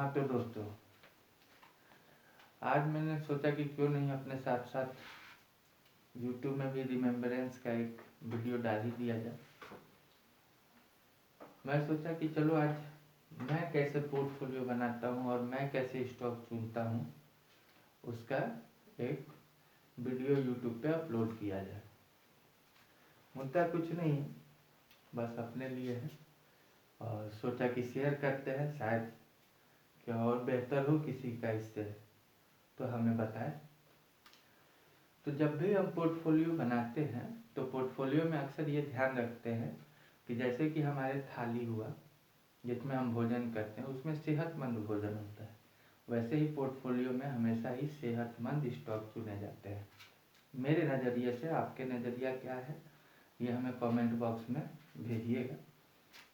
हाँ तो दोस्तों, आज मैंने सोचा कि क्यों नहीं अपने साथ साथ YouTube में भी रिमेम्बरेंस का एक वीडियो डाल ही दिया जाए। मैं सोचा कि चलो आज मैं कैसे पोर्टफोलियो बनाता हूँ और मैं कैसे स्टॉक चुनता हूँ उसका एक वीडियो YouTube पे अपलोड किया जाए। मुद्दा कुछ नहीं, बस अपने लिए है और सोचा कि शेयर करते हैं, शायद क्या और बेहतर हो किसी का इससे तो हमें बताएं। तो जब भी हम पोर्टफोलियो बनाते हैं तो पोर्टफोलियो में अक्सर ये ध्यान रखते हैं कि जैसे कि हमारे थाली हुआ जिसमें हम भोजन करते हैं उसमें सेहतमंद भोजन होता है, वैसे ही पोर्टफोलियो में हमेशा ही सेहतमंद स्टॉक चुने जाते हैं। मेरे नज़रिए से आपके नज़रिया क्या है ये हमें कमेंट बॉक्स में भेजिएगा।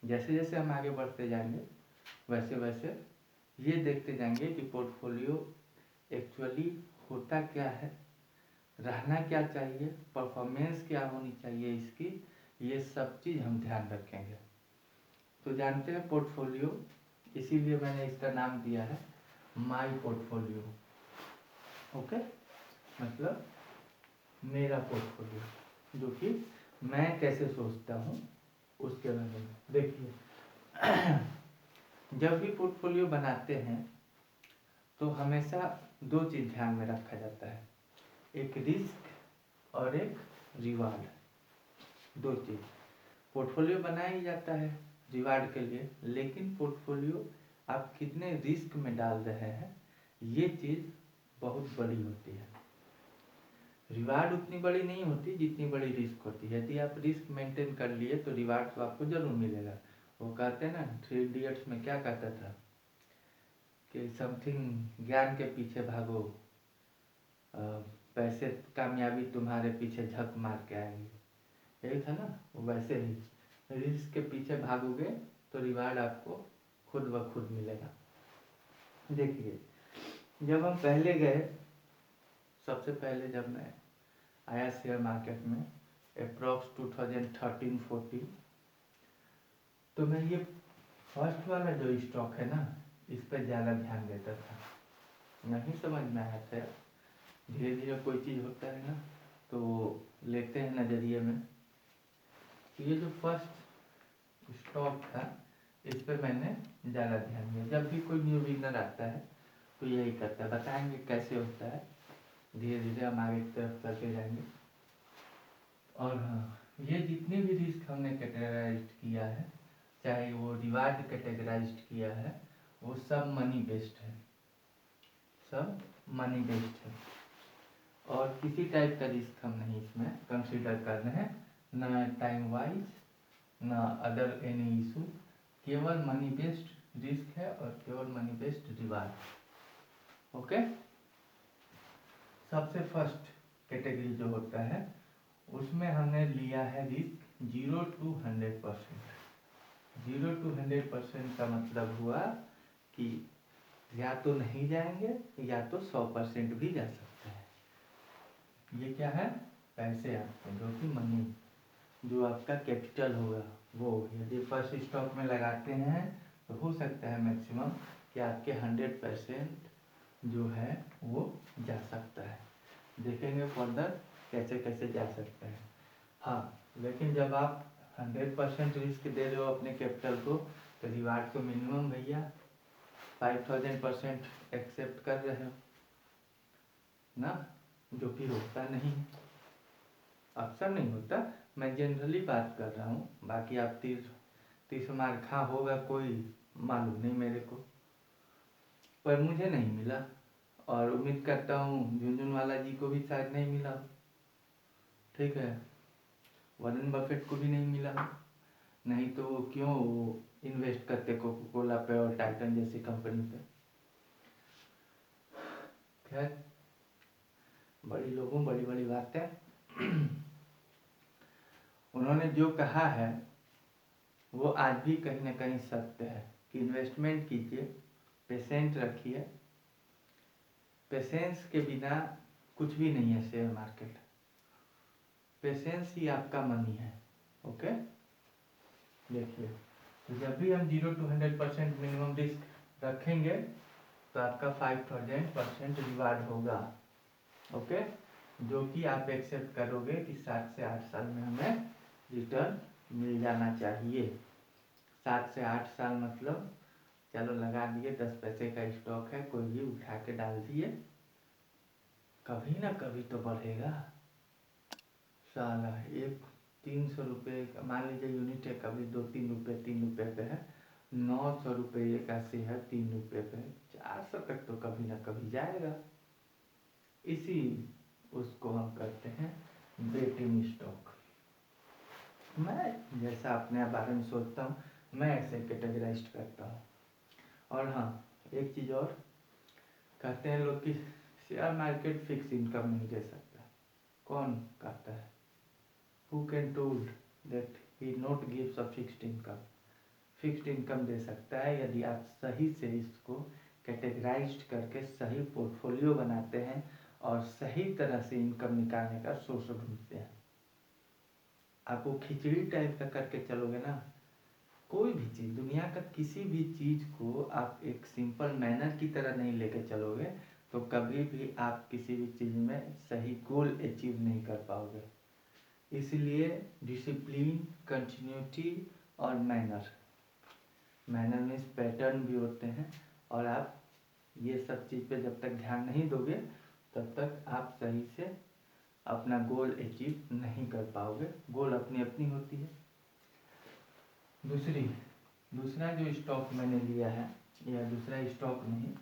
जैसे जैसे हम आगे बढ़ते जाएंगे वैसे वैसे ये देखते जाएंगे कि पोर्टफोलियो एक्चुअली होता क्या है, रहना क्या चाहिए, परफॉर्मेंस क्या होनी चाहिए इसकी, ये सब चीज़ हम ध्यान रखेंगे। तो जानते हैं पोर्टफोलियो, इसीलिए मैंने इसका नाम दिया है माई पोर्टफोलियो। ओके, मतलब मेरा पोर्टफोलियो, जो कि मैं कैसे सोचता हूँ उसके बारे में। देखिए जब भी पोर्टफोलियो बनाते हैं तो हमेशा दो चीज़ ध्यान में रखा जाता है, एक रिस्क और एक रिवार्ड। दो चीज़ पोर्टफोलियो बनाया ही जाता है रिवार्ड के लिए, लेकिन पोर्टफोलियो आप कितने रिस्क में डाल रहे हैं ये चीज़ बहुत बड़ी होती है। रिवार्ड उतनी बड़ी नहीं होती जितनी बड़ी रिस्क होती है। यदि आप रिस्क मेंटेन कर लिए तो रिवार्ड तो आपको जरूर मिलेगा। वो कहते हैं ना, 3 इडियट्स में क्या कहता था कि समथिंग ज्ञान के पीछे भागो, पैसे कामयाबी तुम्हारे पीछे झक मार के आएंगे, यही था ना। वैसे ही रिस्क के पीछे भागोगे तो रिवार्ड आपको खुद ब खुद मिलेगा। देखिए जब हम पहले गए, सबसे पहले जब मैं आया शेयर मार्केट में अप्रॉक्स 2013-14, तो मैं ये फर्स्ट वाला जो स्टॉक है ना इस पर ज़्यादा ध्यान देता था। नहीं समझ में आया था, धीरे धीरे कोई चीज़ होता है ना तो लेते हैं नज़रिए में। तो ये जो फर्स्ट स्टॉक था इस पर मैंने ज़्यादा ध्यान दिया। जब भी कोई न्यू बिगनर आता है तो यही करता है, बताएंगे कैसे होता है, धीरे धीरे हम आगे की तरफ करते जाएंगे। और हाँ, ये जितने भी रिस्क हमने कैटेगराइज किया है, चाहे वो रिवार्ड कैटेगराइज किया है, वो सब मनी बेस्ड है, सब मनी बेस्ड है और किसी टाइप का रिस्क हम नहीं इसमें कंसीडर कर रहे हैं, ना टाइम वाइज ना अदर एनी इशू। केवल मनी बेस्ड रिस्क है और केवल मनी बेस्ड रिवार्ड। ओके, सबसे फर्स्ट कैटेगरी जो होता है उसमें हमने लिया है रिस्क 0 to 100%। 0 to 100% का मतलब हुआ कि या तो नहीं जाएंगे या तो 100% भी जा सकते हैं। ये क्या है, पैसे आपके, जो कि मनी, जो आपका कैपिटल होगा वो। यदि फर्स्ट स्टॉक में लगाते हैं तो हो सकता है मैक्सिमम कि आपके 100% जो है वो जा सकता है। देखेंगे फर्दर कैसे कैसे जा सकता है। हाँ, लेकिन जब आप 100% रिस्क दे रहे हो अपने कैपिटल को तो रिवार्ड को मिनिमम भैया 5000% एक्सेप्ट कर रहे हो ना, जो कि होता नहीं, अक्सर नहीं होता। मैं जनरली बात कर रहा हूँ, बाकी आप 30 मार खा होगा कोई मालूम नहीं मेरे को, पर मुझे नहीं मिला और उम्मीद करता हूँ झुनझुनवाला जी को भी शायद नहीं मिला। ठीक है, वॉरेन बफेट को भी नहीं मिला, नहीं तो वो क्यों वो इन्वेस्ट करते कोका कोला पे और टाइटन जैसी कंपनी पे। खैर, बड़ी लोगों बड़ी बड़ी बातें। उन्होंने जो कहा है वो आज भी कहीं ना कहीं सत्य है कि इन्वेस्टमेंट कीजिए, पेशेंट रखिए, पेशेंस के बिना कुछ भी नहीं है शेयर मार्केट, पेशेंस ही आपका मनी है। ओके, देखिए तो जब भी हम 0 to 100% मिनिमम रिस्क रखेंगे तो आपका 5000% रिवार्ड होगा। ओके, जो कि आप एक्सेप्ट करोगे कि 7 से 8 साल में हमें रिटर्न मिल जाना चाहिए। 7 से 8 साल मतलब चलो लगा दिए, 10 पैसे का स्टॉक है, कोई भी उठा के डाल दिए, कभी ना कभी तो बढ़ेगा। साला एक 300 रुपये मान लीजिए यूनिट है, कभी 2-3 रुपये 3 रुपये पे है, 900 रुपये का शेयर 3 रुपये पे, 400 तक तो कभी ना कभी जाएगा। इसी उसको हम करते हैं बेटिंग स्टॉक। मैं जैसा अपने बारे में सोचता हूँ, मैं ऐसे कैटेगराइज करता हूँ। और हाँ, एक चीज़ और कहते हैं लोग कि शेयर मार्केट फिक्स इनकम नहीं दे सकता। कौन कहता है? Who can told that he not gives a fixed income? Fixed income दे सकता है यदि आप सही से इसको कैटेगराइज करके सही पोर्टफोलियो बनाते हैं और सही तरह से इनकम निकालने का सोर्स ढूंढते हैं। आप वो खिचड़ी टाइप का करके चलोगे ना, कोई भी चीज़, दुनिया का किसी भी चीज़ को आप एक सिंपल मैनर की तरह नहीं लेके चलोगे तो कभी भी आप किसी भी चीज़ में सही गोल अचीव नहीं कर पाओगे। इसलिए डिसिप्लिन, कंटिन्यूटी और मैनर मीन्स पैटर्न भी होते हैं, और आप ये सब चीज़ पे जब तक ध्यान नहीं दोगे तब तक आप सही से अपना गोल अचीव नहीं कर पाओगे। गोल अपनी अपनी होती है। दूसरा जो स्टॉक मैंने लिया है, या दूसरा स्टॉक नहीं,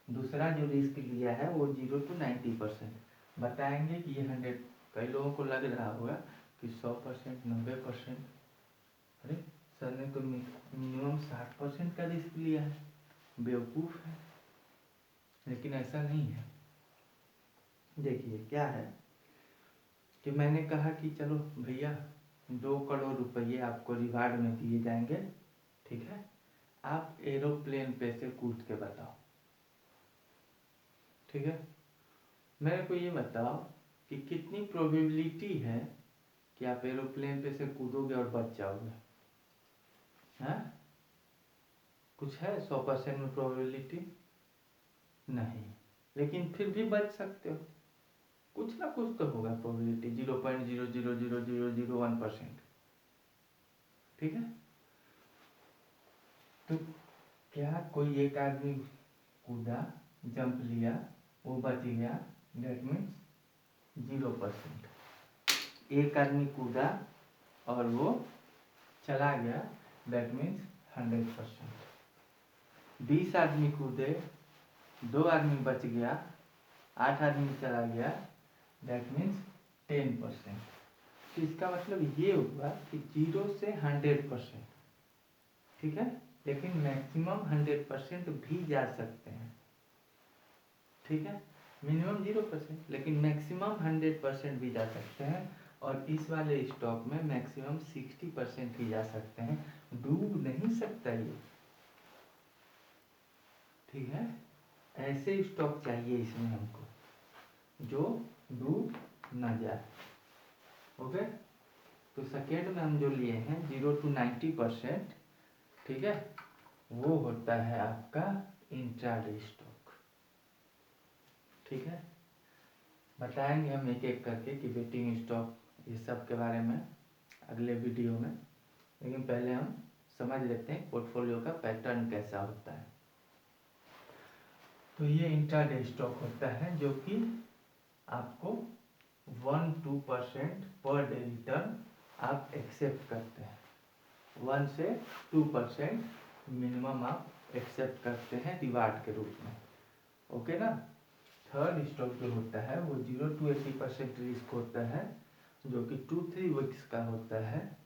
दूसरा जो रिस्क लिया है वो 0 to 90%। बताएंगे कि ये 100, कई लोगों को लग रहा होगा कि 100%, 90%, अरे सर ने तो मिनिमम 60% का रिस्क लिया है, बेवकूफ़ है। लेकिन ऐसा नहीं है। देखिए क्या है कि मैंने कहा कि चलो भैया 2 करोड़ रुपये आपको रिवार्ड में दिए जाएंगे, ठीक है, आप एरोप्लेन पे से कूद के बताओ। ठीक है, मेरे को ये बताओ कि कितनी प्रोबेबिलिटी है कि आप एरोप्लेन पे से कूदोगे और बच जाओगे? हाँ, कुछ है 100% में प्रोबेबिलिटी? नहीं, लेकिन फिर भी बच सकते हो। कुछ ना कुछ तो होगा प्रोबेबिलिटी, 0.0000001%। ठीक है, तो क्या कोई एक आदमी कूदा, जंप लिया, वो बच गया, दैट मीन्स 0%। एक आदमी कूदा और वो चला गया, दैट मीन्स 100%। 20 आदमी कूदे, 2 आदमी बच गया, 8 आदमी चला गया, दैट मीन्स 10%। तो इसका मतलब ये हुआ कि 0 से 100%, ठीक है, लेकिन मैक्सिमम 100% भी जा सकते हैं। ठीक है, मिनिमम 0% लेकिन मैक्सिमम 100% भी जा सकते हैं। और इस वाले स्टॉक में मैक्सिमम 60% ही जा सकते हैं, डूब नहीं सकता ये। ठीक है, ऐसे स्टॉक चाहिए इसमें हमको जो डूब ना जाए। ओके, तो सेकेंड में हम जो लिए हैं 0 to 90%, ठीक है, वो होता है आपका इंट्राडे स्टॉक। ठीक है, बताएंगे हम एक एक करके कि बेटिंग स्टॉक ये सब के बारे में अगले वीडियो में, लेकिन पहले हम समझ लेते हैं पोर्टफोलियो का पैटर्न कैसा होता है। तो ये इंट्राडे स्टॉक होता है जो कि आपको 1-2% पर डे रिटर्न आप एक्सेप्ट करते हैं। 1 से 2% मिनिमम आप एक्सेप्ट करते हैं रिवार्ड के रूप में। ओके ना। थर्ड स्टॉक जो होता है वो 0 to 80% रिस्क होता है, जो कि 2-3 वीक्स का होता है,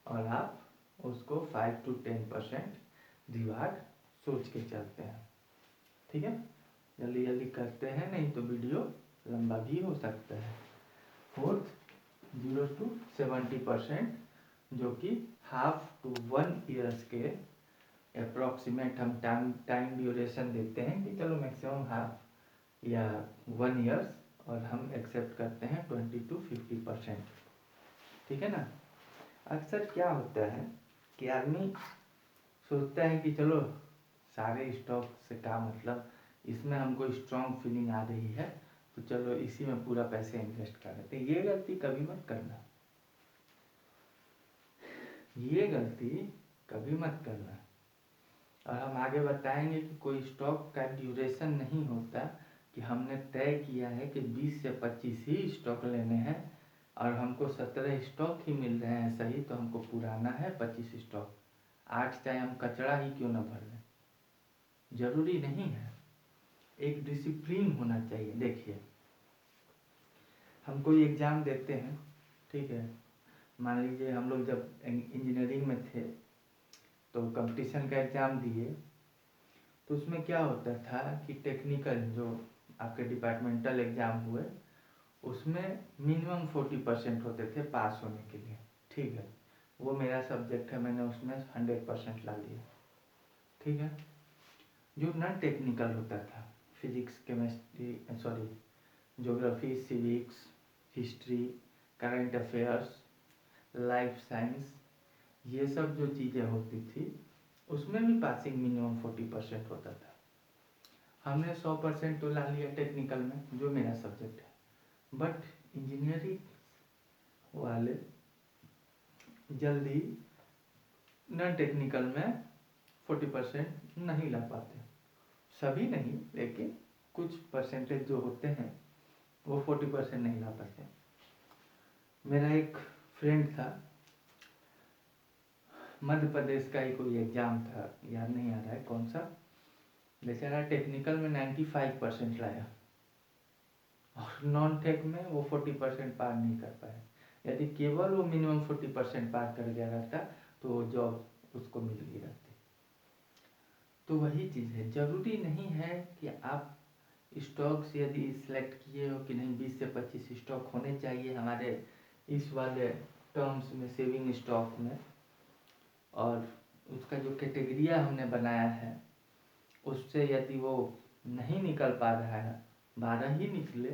और आप उसको 5 to 10% रिवार्ड सोच के चलते हैं। ठीक है, जल्दी जल्दी करते हैं, नहीं तो वीडियो लंबा भी हो सकता है। फोर्थ 0 to 70%, जो कि हाफ टू 1 ईयर्स के अप्रॉक्सीमेट हम टाइम ड्यूरेशन देते हैं कि चलो मैक्सिमम हाफ या 1 ईयर्स, और हम एक्सेप्ट करते हैं 20 to 50%। ठीक है ना। अक्सर क्या होता है कि आदमी सोचता है कि चलो सारे स्टॉक से क्या मतलब, इसमें हमको स्ट्रॉन्ग फीलिंग आ रही है तो चलो इसी में पूरा पैसे इन्वेस्ट कर देते। ये गलती कभी मत करना, ये गलती कभी मत करना। और हम आगे बताएंगे कि कोई स्टॉक का ड्यूरेशन नहीं होता, कि हमने तय किया है कि 20 से 25 ही स्टॉक लेने हैं और हमको 17 स्टॉक ही मिल रहे हैं सही, तो हमको पुराना है 25 स्टॉक, 8 चाहे हम कचरा ही क्यों ना भर लें, जरूरी नहीं है। एक डिसिप्लिन होना चाहिए। देखिए हम कोई एग्ज़ाम देते हैं, ठीक है, मान लीजिए हम लोग जब इंजीनियरिंग में थे तो कंपटीशन का एग्ज़ाम दिए, तो उसमें क्या होता था कि टेक्निकल जो आपके डिपार्टमेंटल एग्ज़ाम हुए उसमें मिनिमम 40% होते थे पास होने के लिए, ठीक है, वो मेरा सब्जेक्ट है, मैंने उसमें 100% ला लिया, ठीक है। जो नॉन टेक्निकल होता था, physics, chemistry, sorry geography, civics, history, current affairs, life science, ये सब जो चीज़ें होती थी उसमें भी पासिंग मिनिमम 40% होता था। हमने 100% तो ला लिया टेक्निकल में, जो मेरा सब्जेक्ट है, बट इंजीनियरिंग वाले जल्दी नॉन टेक्निकल में 40% नहीं ला पाते, सभी नहीं लेकिन कुछ परसेंटेज जो होते हैं वो 40% नहीं ला पाते। मेरा एक फ्रेंड था, मध्य प्रदेश का ही कोई एग्ज़ाम था, याद नहीं आ रहा है कौन सा, बेचारा टेक्निकल में 95% लाया और नॉन टेक में वो 40% पार नहीं कर पाया। यदि केवल वो मिनिमम 40% पार कर गया रहता तो जॉब उसको मिल गई रहती। तो वही चीज़ है, ज़रूरी नहीं है कि आप स्टॉक्स यदि सिलेक्ट किए हो कि नहीं 20 से 25 स्टॉक होने चाहिए हमारे इस वाले टर्म्स में, सेविंग स्टॉक में, और उसका जो कैटेगरिया हमने बनाया है उससे यदि वो नहीं निकल पा रहा है, 12 ही निकले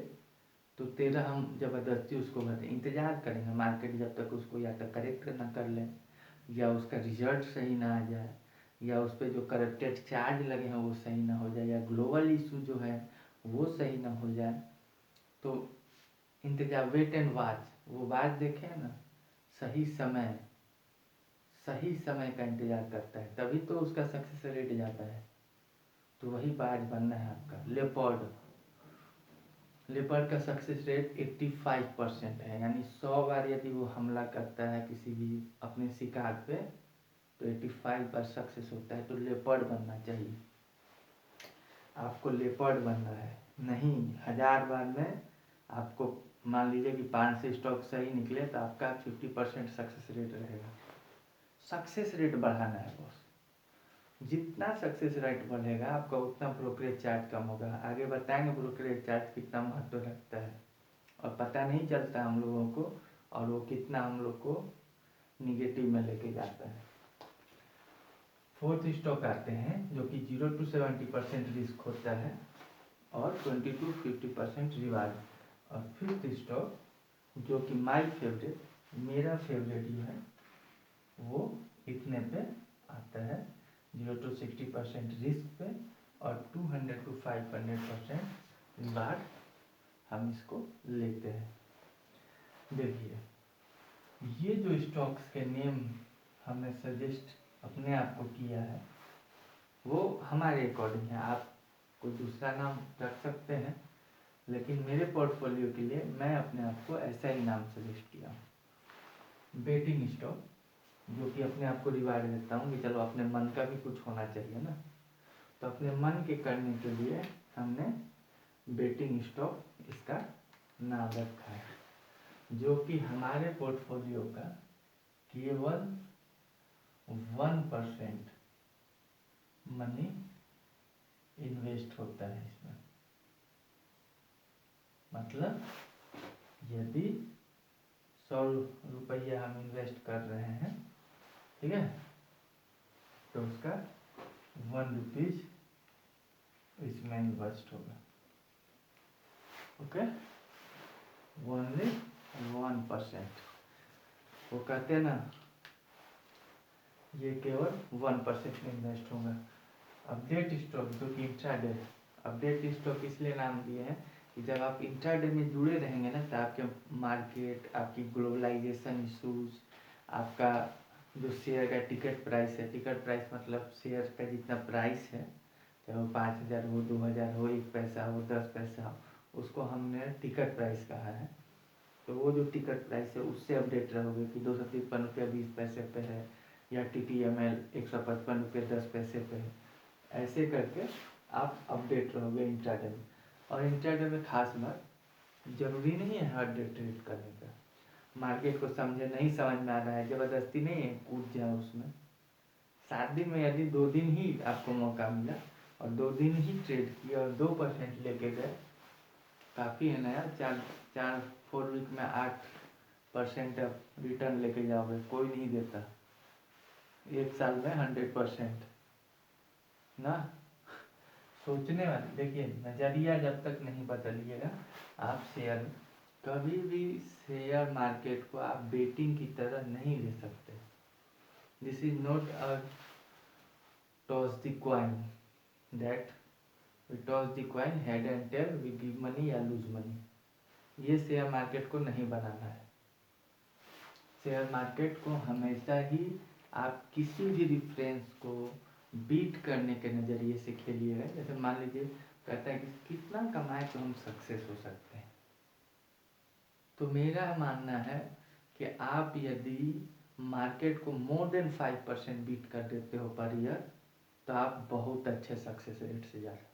तो 13 हम ज़बरदस्ती उसको भरते, इंतज़ार करेंगे मार्केट जब तक उसको या तो करेक्ट ना कर ले, या उसका रिजल्ट सही ना आ जाए, या उस पर जो करेक्टेड चार्ज लगे हैं वो सही ना हो जाए, या ग्लोबल इशू जो है वो सही ना हो जाए, तो इंतजार, वेट एंड वॉच, वो बात देखें ना, सही समय का इंतजार करता है तभी तो उसका सक्सेस रेट जाता है। तो वही बाज बनना है आपका। लेपर्ड का सक्सेस रेट 85% है, यानी 100 बार यदि वो हमला करता है किसी भी अपने शिकार पे तो 85 बार सक्सेस होता है। तो लेपर्ड बनना चाहिए आपको, लेपर्ड बनना है, नहीं 1000 बार में आपको मान लीजिए कि 500 स्टॉक सही निकले तो आपका 50% सक्सेस रेट रहेगा। सक्सेस रेट बढ़ाना है बॉस, जितना सक्सेस रेट बढ़ेगा आपका उतना ब्रोकरेज चार्ज कम होगा। आगे बताएंगे ब्रोकरेज चार्ज कितना महत्व रखता है और पता नहीं चलता हम लोगों को, और वो कितना हम लोग को निगेटिव में लेके जाता है। फोर्थ स्टॉक आते हैं जो कि 0 to 70% रिस्क होता है और 20 to 50% रिवार्ड। और फिफ्थ स्टॉक जो कि माय फेवरेट, मेरा फेवरेट जो है वो इतने पे आता है, 0 to 60% रिस्क पे और 200 to 500% रिवार्ड हम इसको लेते हैं। देखिए ये जो स्टॉक्स के नेम हमने सजेस्ट अपने आप को किया है वो हमारे अकॉर्डिंग है, आप कोई दूसरा नाम रख सकते हैं, लेकिन मेरे पोर्टफोलियो के लिए मैं अपने आप को ऐसा ही नाम सजेस्ट किया हूँ। बेटिंग स्टॉक जो कि अपने आप को रिवार्ड देता हूँ कि चलो अपने मन का भी कुछ होना चाहिए ना, तो अपने मन के करने के लिए हमने बेटिंग स्टॉक इसका नाम रखा है, जो कि हमारे पोर्टफोलियो का केवल 1% मनी इन्वेस्ट होता है इसमें। मतलब यदि 100 रुपया हम इन्वेस्ट कर रहे हैं, ठीक है, तो उसका 1 रुपीज इसमें इन्वेस्ट होगा। Okay, only 1%। वो कहते हैं ना ये केवल 1% में इन्वेस्ट होगा। अपडेट स्टॉक जो कि इंट्राडे है। अपडेट स्टॉक इसलिए नाम दिए हैं कि जब आप इंट्राडे में जुड़े रहेंगे ना, तो आपके मार्केट, आपकी ग्लोबलाइजेशन इशूज, आपका जो शेयर का टिकट प्राइस है, टिकट प्राइस मतलब शेयर का जितना प्राइस है, चाहे वो 5,000 हो, 2,000 हो, 1 पैसा हो, 10 पैसा हो, उसको हमने टिकट प्राइस कहा है। तो वो जो टिकट प्राइस है उससे अपडेट रहोगे कि 253 रुपये 20 पैसे पे है, या TTML 155 रुपये 10 पैसे पे है। ऐसे करके आप अपडेट रहोगे इंट्राडे में। और इंट्राडे में खास बात, जरूरी नहीं है हर डे ट्रेड करने का। मार्केट को समझे, नहीं समझ में आ रहा है, ज़बरदस्ती नहीं है कूद जाए उसमें। 7 दिन में यदि 2 दिन ही आपको मौका मिला और 2 दिन ही ट्रेड किया और 2% लेके गए, काफ़ी है ना यार। 4 वीक में 8% आप रिटर्न लेके जाओगे, कोई नहीं देता। 1 साल में 100% ना। सोचने वाली, देखिए नज़रिया जब तक नहीं बदलिएगा, आप शेयर, कभी भी शेयर मार्केट को आप बेटिंग की तरह नहीं ले सकते। This is not a toss the coin that we toss the coin head and tail, we give money या लूज मनी। ये शेयर मार्केट को नहीं बनाना है। शेयर मार्केट को हमेशा ही आप किसी भी रिफरेंस को बीट करने के नज़रिए से खेलिएगा। जैसे मान लीजिए कहता है कि कितना कमाए तो हम सक्सेस हो सकते हैं, तो मेरा मानना है कि आप यदि मार्केट को मोर देन 5% बीट कर देते हो पर ईयर, तो आप बहुत अच्छे सक्सेस रेट से जा रहे हो।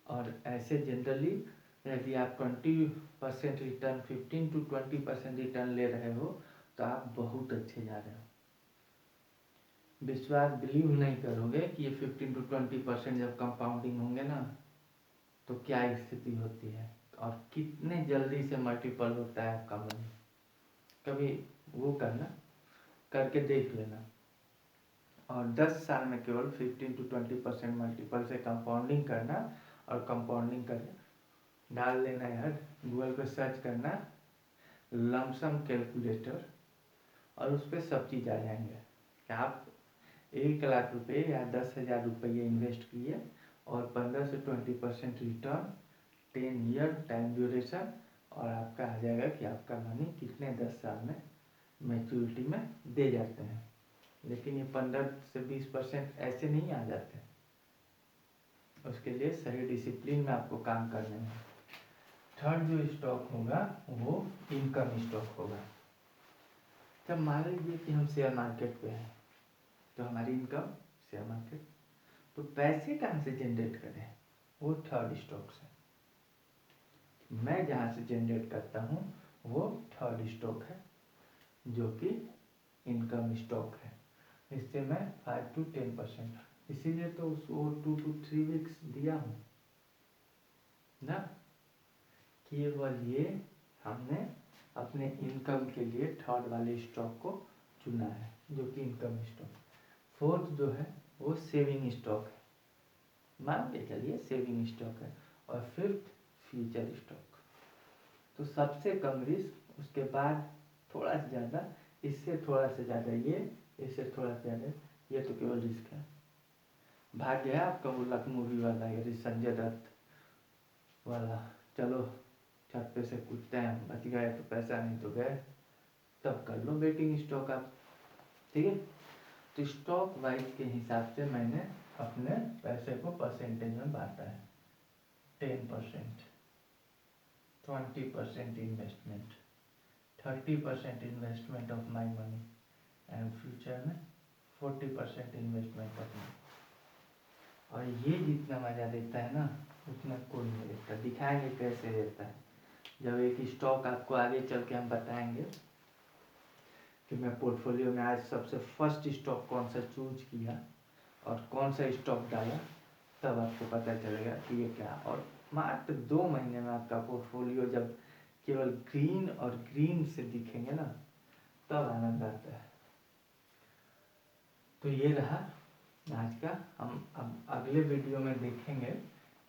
और ऐसे जनरली यदि आप 20% रिटर्न, 15 to 20% रिटर्न ले रहे हो, तो आप बहुत अच्छे जा रहे हो। विश्वास, बिलीव नहीं करोगे कि ये 15 to 20% जब कंपाउंडिंग होंगे ना, तो क्या स्थिति होती है और कितने जल्दी से मल्टीपल होता है आपका मनी। कभी वो करना, करके देख लेना। और 10 साल में केवल 15 to 20% मल्टीपल से कंपाउंडिंग करना, और कंपाउंडिंग करना डाल लेना यार, गूगल पे सर्च करना लमसम कैलकुलेटर, और उस पर सब चीज़ आ जाएंगे कि आप 1 लाख रुपये या 10,000 रुपये इन्वेस्ट किए और 15 से 20% रिटर्न, 10 ईयर टाइम ड्यूरेशन, और आपका आ जाएगा कि आपका मनी कितने 10 साल में मैच्योरिटी में दे जाते हैं। लेकिन ये 15 से 20% ऐसे नहीं आ जाते, उसके लिए सही डिसिप्लिन में आपको काम करने हैं। थर्ड जो स्टॉक होगा वो इनकम स्टॉक होगा। जब मान लीजिए कि हम शेयर मार्केट पे हैं, तो हमारी इनकम शेयर मार्केट, तो पैसे कहाँ से जनरेट करें, वो थर्ड स्टॉक से। मैं जहाँ से जनरेट करता हूँ वो थर्ड स्टॉक है, जो कि इनकम स्टॉक है। इससे मैं 5 to 10%, इसीलिए तो उसको 2 to 3 वीक्स दिया हूँ ना। केवल ये हमने अपने इनकम के लिए थर्ड वाले स्टॉक को चुना है, जो कि इनकम स्टॉक। फोर्थ जो है वो सेविंग स्टॉक है, मान के चलिए सेविंग स्टॉक है। और फिफ्थ फ्यूचर स्टॉक। तो सबसे कम रिस्क, उसके बाद थोड़ा सा ज़्यादा, इससे थोड़ा सा ज़्यादा ये, इससे थोड़ा सा ज़्यादा ये, तो केवल रिस्क है। भाग गया आपका वो लक मूवी वाला, ये संजय दत्त वाला, चलो छत पे से कूदते हैं, बच गए तो पैसा, नहीं तो गए। तब कर लो बेटिंग स्टॉक आप, ठीक है। तो स्टॉक वाइज के हिसाब से मैंने अपने पैसे को परसेंटेज में बांटा है। 10%, 20% investment, 30% investment of my money, and future में 40% इन्वेस्टमेंट ऑफ मनी। और ये जितना मज़ा देता है ना, उतना कोई नहीं देता। दिखाएंगे कैसे देता है, जब एक स्टॉक आपको आगे चल के हम बताएंगे कि मैं पोर्टफोलियो में आज सबसे फर्स्ट स्टॉक कौन सा चूज किया और कौन सा स्टॉक डाला, तब आपको पता चलेगा कि ये क्या। और मात्र 2 महीने में आपका पोर्टफोलियो जब केवल ग्रीन और ग्रीन से दिखेंगे ना, तब आनंद आता है। तो ये रहा आज का। हम अब अगले वीडियो में देखेंगे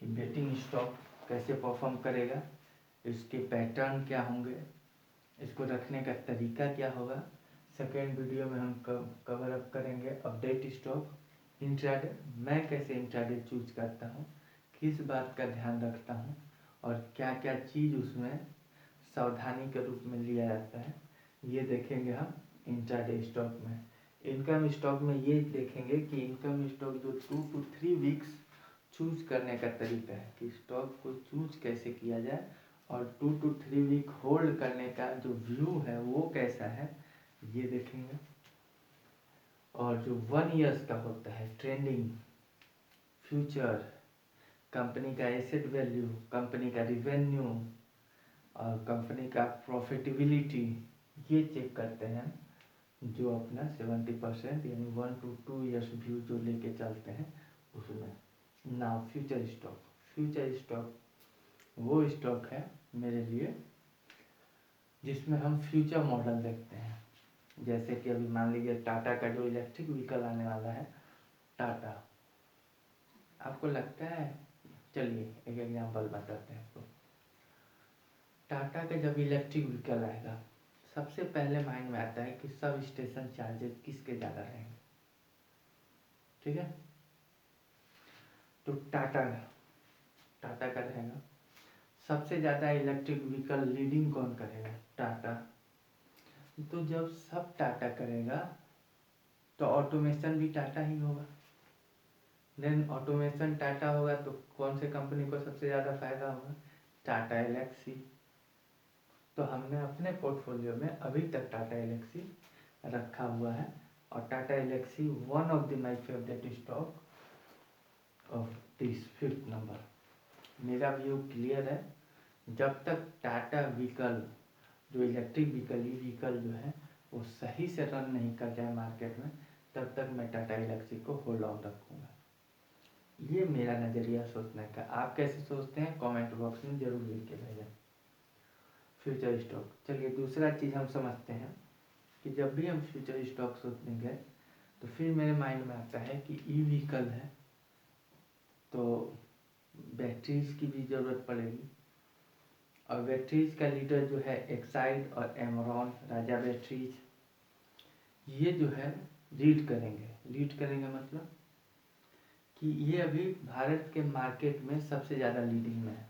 कि बेटिंग स्टॉक कैसे परफॉर्म करेगा, इसके पैटर्न क्या होंगे, इसको रखने का तरीका क्या होगा। सेकेंड वीडियो में हम कवर अप करेंगे अपडेट स्टॉक, इंट्राडे, मैं कैसे इंट्राडे चूज करता हूँ, किस बात का ध्यान रखता हूँ और क्या क्या चीज़ उसमें सावधानी के रूप में लिया जाता है, ये देखेंगे हम इंट्राडे स्टॉक में। इनकम स्टॉक में ये देखेंगे कि इनकम स्टॉक जो 2 to 3 वीक्स चूज करने का तरीका है कि स्टॉक को चूज कैसे किया जाए, और 2 to 3 वीक होल्ड करने का जो व्यू है वो कैसा है ये देखेंगे। और जो 1 ईयर्स का होता है ट्रेंडिंग, फ्यूचर, कंपनी का एसेट वैल्यू, कंपनी का रिवेन्यू और कंपनी का प्रॉफिटेबिलिटी, ये चेक करते हैं जो अपना 70% यानी 1 to 2 ईयर्स व्यू जो लेके चलते हैं उसमें। Now future stock, future stock वो स्टॉक है मेरे लिए जिसमें हम फ्यूचर मॉडल देखते हैं। जैसे कि अभी मान लीजिए टाटा का जो इलेक्ट्रिक व्हीकल आने वाला है, टाटा, आपको लगता है, चलिए एक एग्जांपल बताते हैं आपको। टाटा का जब इलेक्ट्रिक व्हीकल आएगा सबसे पहले माइंड में आता है कि सब स्टेशन चार्जेस किसके ज़्यादा रहेंगे, ठीक है। तो टाटा का रहेगा सबसे ज़्यादा इलेक्ट्रिक व्हीकल लीडिंग कौन करेगा, टाटा। तो जब सब टाटा करेगा तो ऑटोमेशन भी टाटा ही होगा। देन ऑटोमेशन टाटा होगा तो कौन से कंपनी को सबसे ज़्यादा फायदा होगा, टाटा एलेक्सी। तो हमने अपने पोर्टफोलियो में अभी तक टाटा एलेक्सी रखा हुआ है और Tata Elxsi one of the my favourite stock of this 5th number. मेरा व्यू क्लियर है, जब तक टाटा व्हीकल जो इलेक्ट्रिक व्हीकल ई व्हीकल जो है वो सही से रन नहीं कर जाए मार्केट में, तब तक मैं टाटा एलेक्सी को होल्ड ऑन रखूँगा। ये मेरा नज़रिया सोचने का। आप कैसे सोचते हैं कमेंट बॉक्स में ज़रूर लिख के भेजें। फ्यूचर स्टॉक, चलिए दूसरा चीज़ हम समझते हैं कि जब भी हम फ्यूचर स्टॉक सोचने गए तो फिर मेरे माइंड में आता है कि ई व्हीकल है तो बैटरीज की भी ज़रूरत पड़ेगी, और बैटरीज का लीडर जो है एक्साइड और एमरॉन, राजा बैटरीज, ये जो है लीड करेंगे मतलब कि ये अभी भारत के मार्केट में सबसे ज़्यादा लीडिंग में है।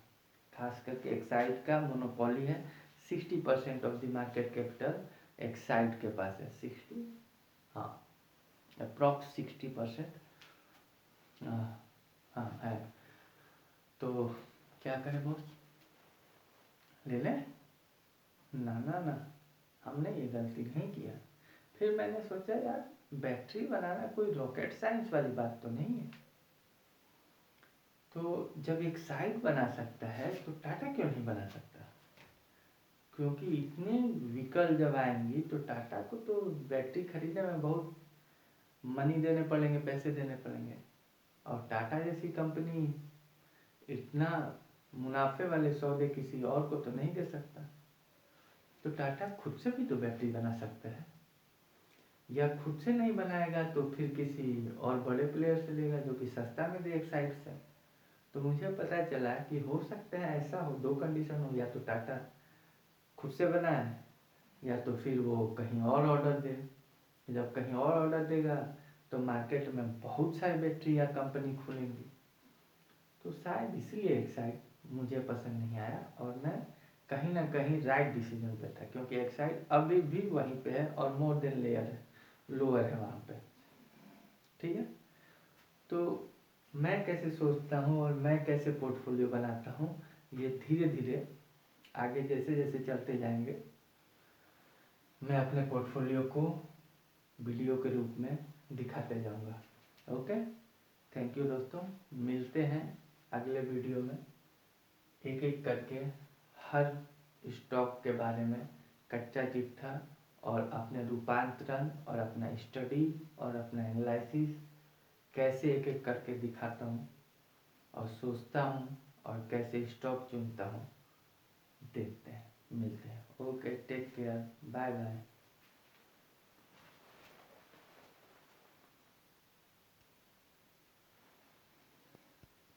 खास करके एक्साइड का मोनोपोली है, 60% of the market capital Exide के पास है। 60, हाँ अप्रॉक्स 60%, हाँ है। तो क्या करें बॉस, ले लें? ना, हमने ये गलती नहीं किया। फिर मैंने सोचा यार बैटरी बनाना कोई रॉकेट साइंस वाली बात तो नहीं है, तो जब एक्साइड बना सकता है तो टाटा क्यों नहीं बना सकता। क्योंकि इतने व्हीकल जब आएंगी तो टाटा को तो बैटरी खरीदने में बहुत मनी देने पड़ेंगे, पैसे देने पड़ेंगे, और टाटा जैसी कंपनी इतना मुनाफे वाले सौदे किसी और को तो नहीं दे सकता। तो टाटा खुद से भी तो बैटरी बना सकता है, या खुद से नहीं बनाएगा तो फिर किसी और बड़े प्लेयर से लेगा जो कि सस्ता में दे एक्साइड से। तो मुझे पता चला कि हो सकता है ऐसा हो, दो कंडीशन हो, या तो टाटा खुद से बनाए या तो फिर वो कहीं और ऑर्डर दे। जब कहीं और ऑर्डर देगा तो मार्केट में बहुत सारी बैटरी या कंपनी खुलेंगी, तो शायद इसलिए एक्साइड मुझे पसंद नहीं आया और मैं कहीं ना कहीं राइट डिसीजन पे था, क्योंकि एक्साइड अभी भी वहीं पे है और मोर देन लेयर है, लोअर है वहाँ पे, ठीक है। तो मैं कैसे सोचता हूँ और मैं कैसे पोर्टफोलियो बनाता हूँ, ये धीरे धीरे आगे जैसे जैसे चलते जाएंगे मैं अपने पोर्टफोलियो को वीडियो के रूप में दिखाते जाऊंगा। ओके, थैंक यू दोस्तों, मिलते हैं अगले वीडियो में एक एक करके हर स्टॉक के बारे में कच्चा चिट्ठा और अपने रूपांतरण और अपना स्टडी और अपना एनालिसिस कैसे एक एक करके दिखाता हूँ और सोचता हूँ और कैसे स्टॉक चुनता हूँ, देखते हैं, मिलते हैं। Okay, take care, bye bye.